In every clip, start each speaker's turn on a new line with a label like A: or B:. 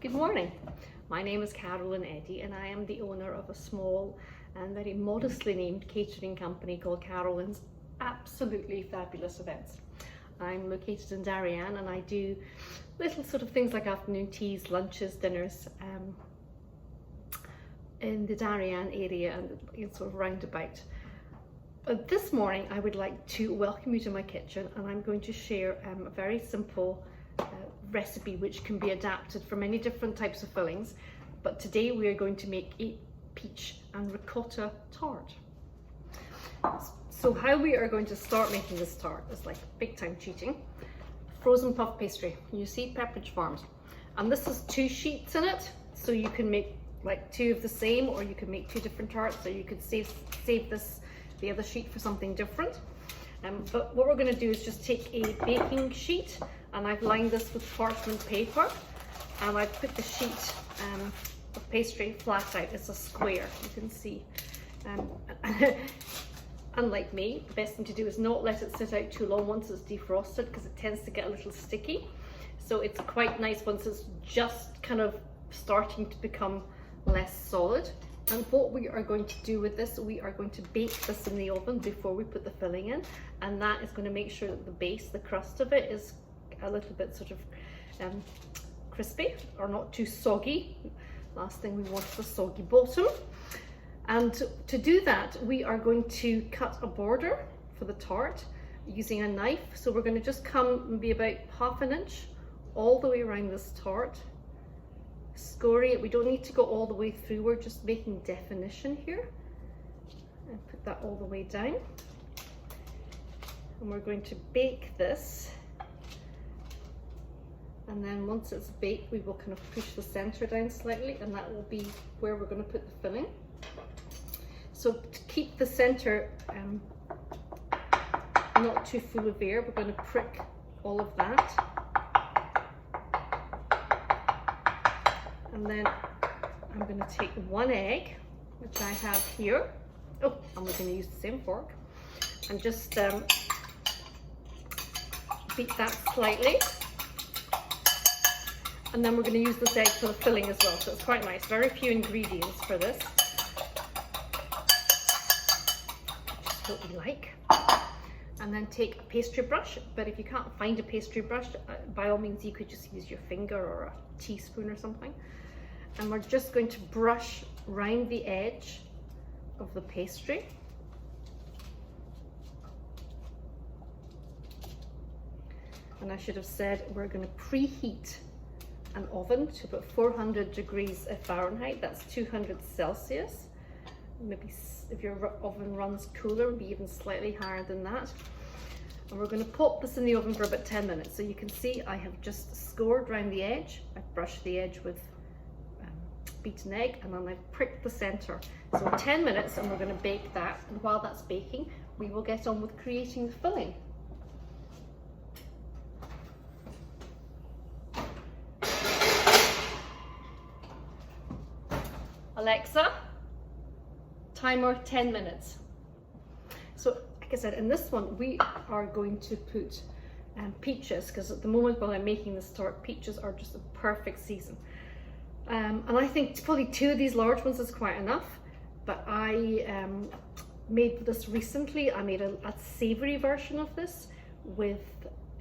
A: Good morning. My name is Carolyn Eddy and I am the owner of a small and very modestly named catering company called Carolyn's Absolutely Fabulous Events. I'm located in Darien and I do little sort of things like afternoon teas, lunches, dinners in the Darien area and sort of roundabout. But this morning I would like to welcome you to my kitchen and I'm going to share a very simple recipe which can be adapted for many different types of fillings, but today we are going to make a peach and ricotta tart. So how we are going to start making this tart is like big time cheating. Frozen puff pastry, you see Pepperidge Farms, and this is 2 sheets in it, so you can make like 2 of the same, or you can make 2 different tarts, or you could save the other sheet for something different. But what we're going to do is just take a baking sheet, and I've lined this with parchment paper, and I've put the sheet of pastry flat out. It's a square, you can see. Unlike me, the best thing to do is not let it sit out too long once it's defrosted, because it tends to get a little sticky. So it's quite nice once it's just kind of starting to become less solid. And what we are going to do with this, we are going to bake this in the oven before we put the filling in, and that is going to make sure that the base, the crust of it, is a little bit sort of crispy or not too soggy. Last thing we want is a soggy bottom. And to do that, we are going to cut a border for the tart using a knife. So we're going to just come maybe about ½ an inch all the way around this tart. Scoring it, we don't need to go all the way through, we're just making definition here. And put that all the way down. And we're going to bake this. And then once it's baked, we will kind of push the center down slightly, and that will be where we're going to put the filling. So to keep the center not too full of air, we're going to prick all of that. And then I'm going to take 1 egg, which I have here. Oh, and we're going to use the same fork. And just beat that slightly. And then we're going to use this egg for the filling as well. So it's quite nice. Very few ingredients for this. Just what you like. And then take a pastry brush. But if you can't find a pastry brush, by all means you could just use your finger or a teaspoon or something. And we're just going to brush round the edge of the pastry. And I should have said we're going to preheat an oven to about 400 degrees Fahrenheit, that's 200 Celsius. Maybe if your oven runs cooler, maybe even slightly higher than that. And we're going to pop this in the oven for about 10 minutes. So you can see I have just scored around the edge. I've brushed the edge with beaten egg, and then I've pricked the center. So 10 minutes, and we're going to bake that. And while that's baking, we will get on with creating the filling. Alexa, timer 10 minutes. So like I said, in this one we are going to put peaches, because at the moment while I'm making this tart, peaches are just the perfect season. And I think probably 2 of these large ones is quite enough, but I made this recently. I made a savoury version of this with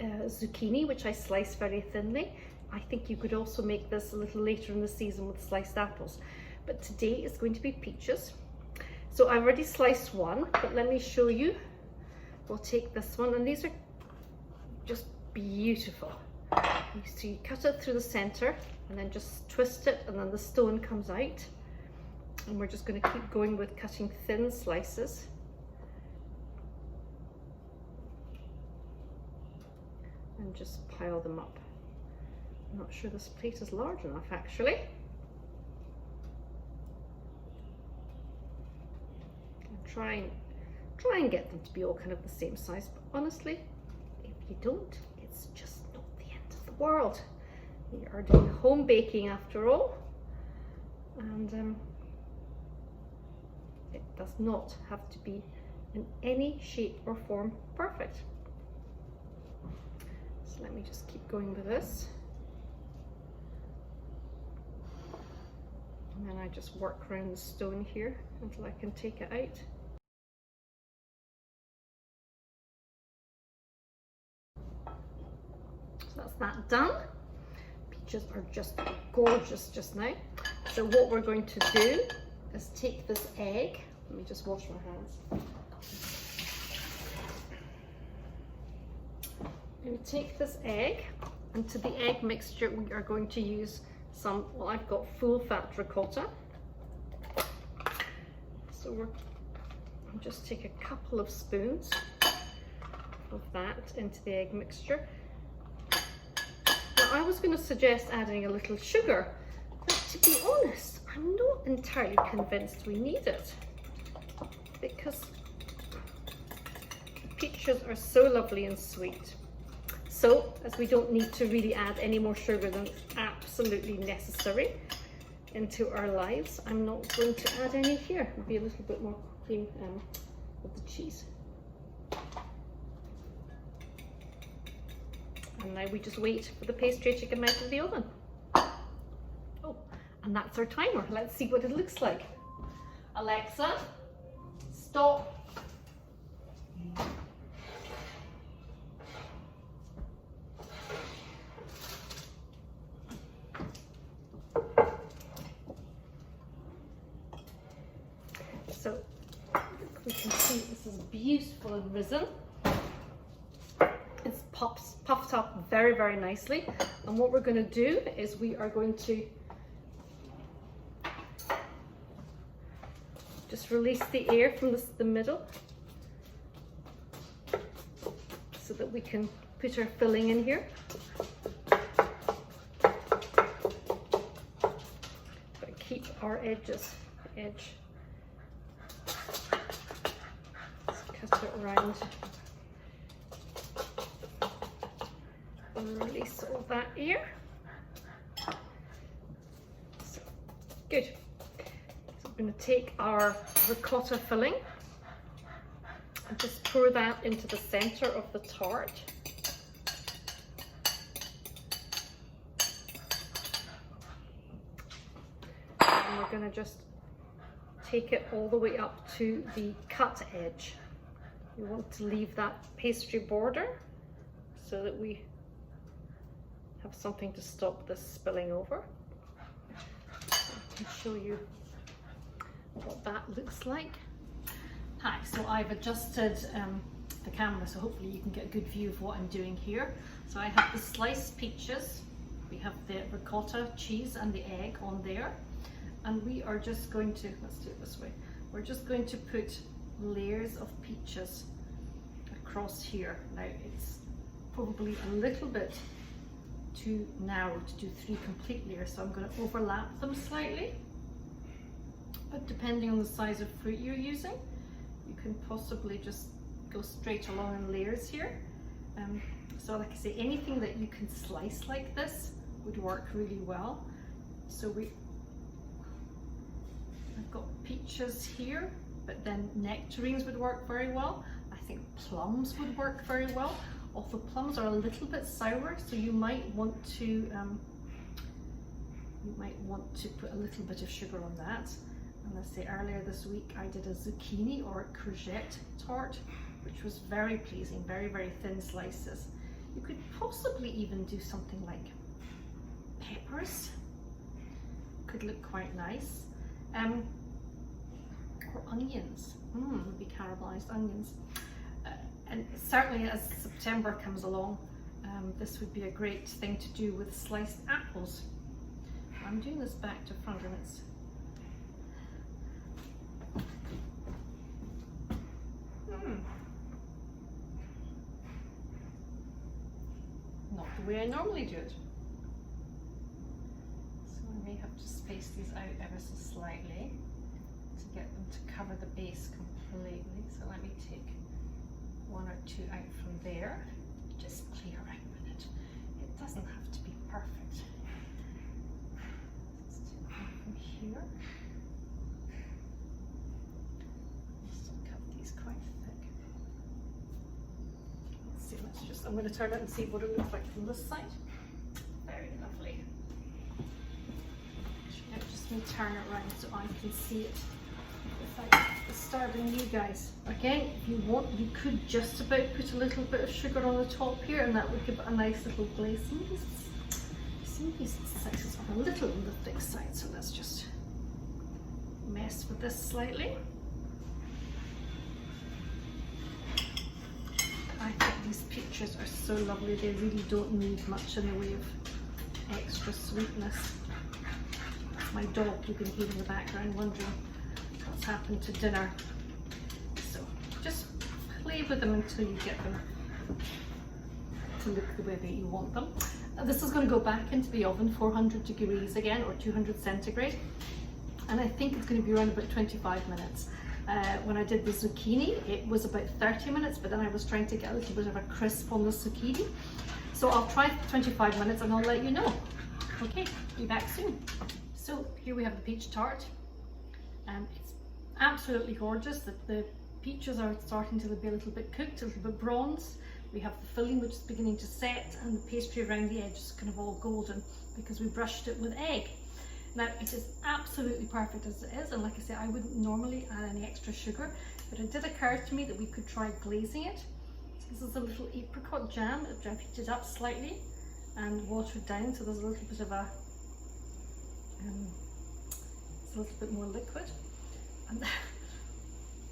A: zucchini, which I sliced very thinly. I think you could also make this a little later in the season with sliced apples. But today is going to be peaches. So I've already sliced one, but let me show you. We'll take this one, and these are just beautiful. So you cut it through the center and then just twist it, and then the stone comes out. And we're just going to keep going with cutting thin slices. And just pile them up. I'm not sure this plate is large enough actually. Try and get them to be all kind of the same size, but honestly, if you don't, it's just not the end of the world. We are doing home baking after all, and it does not have to be in any shape or form perfect. So let me just keep going with this. And then I just work around the stone here until I can take it out. So that's that done. Peaches are just gorgeous just now. So what we're going to do is take this egg. Let me just wash my hands. I'm going to take this egg, and to the egg mixture we are going to use some, well, I've got full fat ricotta. So I'll just take a couple of spoons of that into the egg mixture. Now I was going to suggest adding a little sugar, but to be honest, I'm not entirely convinced we need it, because the peaches are so lovely and sweet. So, as we don't need to really add any more sugar than absolutely necessary into our lives, I'm not going to add any here. Maybe a little bit more cream of the cheese. And now we just wait for the pastry to come out of the oven. Oh, and that's our timer. Let's see what it looks like. Alexa, stop. So we can see this is beautiful and risen. It's puffed up very, very nicely. And what we're going to do is we are going to just release the air from the middle so that we can put our filling in here. But keep our edges, edge. Cut it around and release all that air. So, good. So I'm going to take our ricotta filling and just pour that into the center of the tart. And we're going to just take it all the way up to the cut edge. We want to leave that pastry border so that we have something to stop this spilling over. So I can show you what that looks like. Hi, so I've adjusted the camera so hopefully you can get a good view of what I'm doing here. So I have the sliced peaches, we have the ricotta cheese and the egg on there, and we are just going to, let's do it this way, we're just going to put layers of peaches across here. Now it's probably a little bit too narrow to do 3 complete layers, so I'm going to overlap them slightly, but depending on the size of fruit you're using, you can possibly just go straight along in layers here. So like I say, anything that you can slice like this would work really well. So I've got peaches here, but then nectarines would work very well. I think plums would work very well, although plums are a little bit sour, so you might want to put a little bit of sugar on that. And I say earlier this week I did a zucchini or a courgette tart, which was very pleasing, very, very thin slices. You could possibly even do something like peppers, could look quite nice. Or onions, maybe caramelized onions. And certainly as September comes along, this would be a great thing to do with sliced apples. I'm doing this back to front and it's not the way I normally do it. So I may have to space these out ever so slightly to get them to cover the base completely. So let me take 1 or 2 out from there. Just play around with it. It doesn't have to be perfect. Let's do one from here. Still cut these quite thick. Let's see, I'm going to turn it and see what it looks like from this side. Very lovely. Should I just Let me turn it around so I can see it without disturbing you guys. Again, if you want, you could just about put a little bit of sugar on the top here, and that would give it a nice little glaze. Some of these slices are a little on the thick side, so let's just mess with this slightly. I think these peaches are so lovely. They really don't need much in the way of extra sweetness. That's my dog you can hear in the background wondering what's happened to dinner. So just play with them until you get them to look the way that you want them. This is going to go back into the oven, 400 degrees again, or 200 centigrade. And I think it's going to be around about 25 minutes. When I did the zucchini, it was about 30 minutes, but then I was trying to get a little bit of a crisp on the zucchini. So I'll try 25 minutes and I'll let you know. Okay, be back soon. So here we have the peach tart. It's absolutely gorgeous. The peaches are starting to be a little bit cooked, a little bit bronze. We have the filling which is beginning to set, and the pastry around the edge is kind of all golden because we brushed it with egg. Now it is absolutely perfect as it is, and like I say, I wouldn't normally add any extra sugar, but it did occur to me that we could try glazing it. So this is a little apricot jam. I've heated up slightly and watered down, so there's a little bit of a, it's a little bit more liquid. And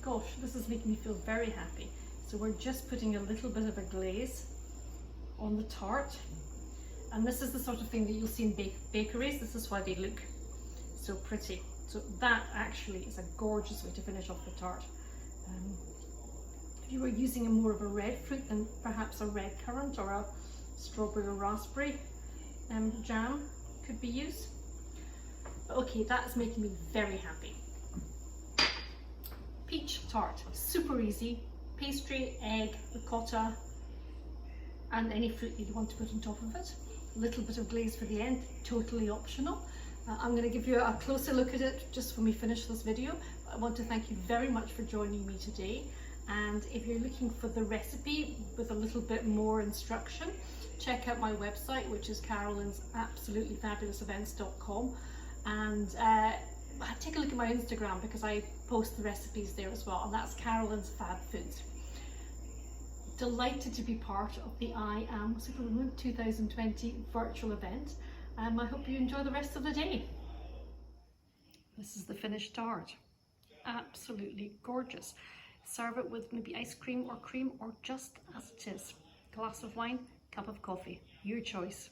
A: gosh, this is making me feel very happy. So we're just putting a little bit of a glaze on the tart. And this is the sort of thing that you'll see in bakeries. This is why they look so pretty. So that actually is a gorgeous way to finish off the tart. If you were using more of a red fruit, then perhaps a red currant or a strawberry or raspberry jam could be used. But okay, that's making me very happy. Peach tart, super easy. Pastry, egg, ricotta, and any fruit that you want to put on top of it. A little bit of glaze for the end, totally optional. I'm going to give you a closer look at it just when we finish this video. I want to thank you very much for joining me today, and if you're looking for the recipe with a little bit more instruction, check out my website, which is carolinsabsolutellyfabulousevents.com, and take a look at my Instagram because I post the recipes there as well, and that's Caroline's Fab Foods. Delighted to be part of the I Am Superwoman 2020 virtual event. I hope you enjoy the rest of the day. This is the finished tart. Absolutely gorgeous. Serve it with maybe ice cream or cream, or just as it is. Glass of wine, cup of coffee, your choice.